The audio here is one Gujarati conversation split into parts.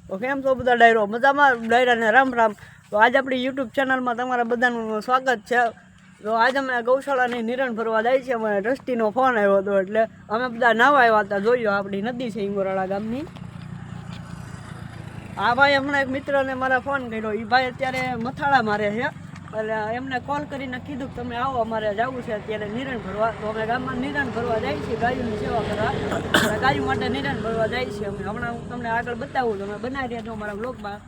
તો કેમ છો બધા ડાયરો મજામાં? ડાયરાને રામ રામ. તો આજ આપણી યુટ્યુબ ચેનલમાં તમારા બધાનું સ્વાગત છે. તો આજ અમે ગૌશાળાની નિરણ ભરવા જાય છે. અમે ટ્રસ્ટીનો ફોન આવ્યો હતો એટલે અમે બધા નાવા આવ્યા હતા. જોયો આપણી નદી છે ઈંગોરાળા ગામની. આ ભાઈ હમણાં એક મિત્રને મારા ફોન કર્યો. એ ભાઈ અત્યારે મથાળા મારે છે એટલે એમને કોલ કરીને કીધું કે તમે આવો, અમારે જવું છે અત્યારે નિરણ ભરવા. તો અમે ગામમાં નિરણ ભરવા જાય છીએ, ગાયોની સેવા કરવા. ગાયો માટે નિરણ ભરવા જાય છીએ અમે. હમણાં હું તમને આગળ બતાવું, તમે બનાવી રહેજો મારા બ્લોગમાં.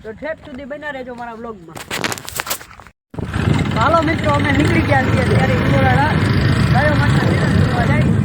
તો ઠેઠ સુધી બનાવી રહેજો મારા બ્લોગમાં. હાલો મિત્રો, અમે નીકળી ગયા છીએ ત્યારે ઈંગોરાળા ગાયો માટે નિરણ ભરવા જાય છીએ.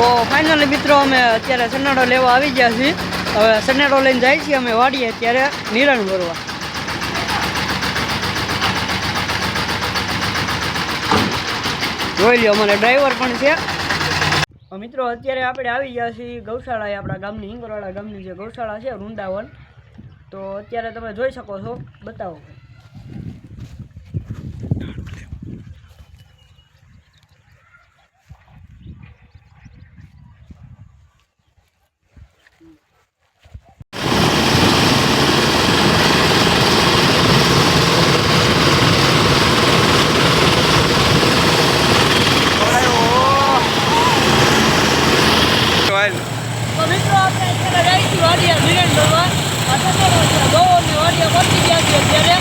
તો ફાઇનલી મિત્રો અમે અત્યારે સનેડો લેવા આવી ગયા છીએ. હવે સનેડો લઈને જાય છીએ અમે વાડીએ અત્યારે નિરણ ભરવા. જોઈ લ્યો, અમારે ડ્રાઈવર પણ છે. મિત્રો અત્યારે આપણે આવી ગયા છીએ ગૌશાળાએ, આપણા ગામની ઈંગોરાળા ગામની જે ગૌશાળા છે વૃંદાવન. તો અત્યારે તમે જોઈ શકો છો, બતાવો. તો મિત્રો આપણે અત્યારે જઈશું વાડીએ નિરણ ભરવા. આ સનેડો છે ગૌની વાડીએ પહોંચી ગયા છીએ અત્યારે.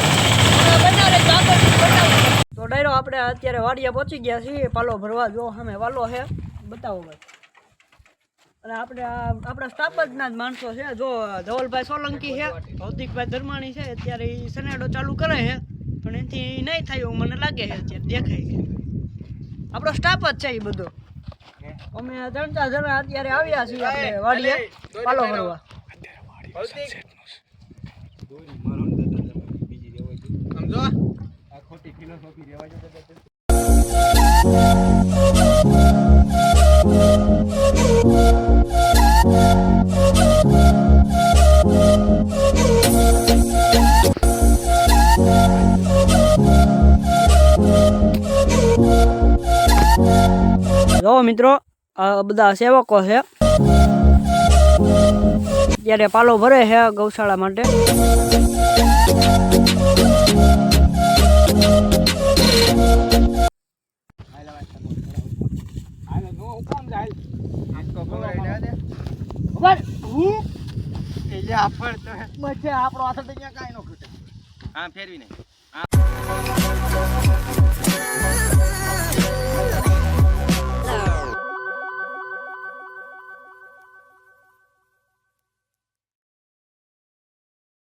બનાવે તો આગળ બતાવું. તો ડાયરો આપણે અત્યારે વાડીએ પહોંચી ગયા છીએ પાલો ભરવા. જો સામે વાલો છે, બતાવો ભાઈ. અને આપણે આપણા સ્ટાફ જ ના જ માણસો છે. જો ધવલભાઈ સોલંકી છે, ભૌતિકભાઈ ધર્માણી છે. અત્યારે એ સનેડો ચાલુ કરે છે પણ એથી નહીં થાય એવું મને લાગે છે. અત્યારે દેખાય છે આપણો સ્ટાફ જ છે એ બધો. અમે 3-4 જણા અત્યારે આવ્યા છીએ આપણે વાડીએ પાલો ભરવા. સમજો આ ખોટી ફિલોસોફી રહેવા જો. જો મિત્રો, આ બધા સેવકો છે, ત્યારે પાલો ભરે છે ગૌશાળા માટે. આપણો હાથ કઈ નો ખૂટે. હા, ફેરવી નહીં.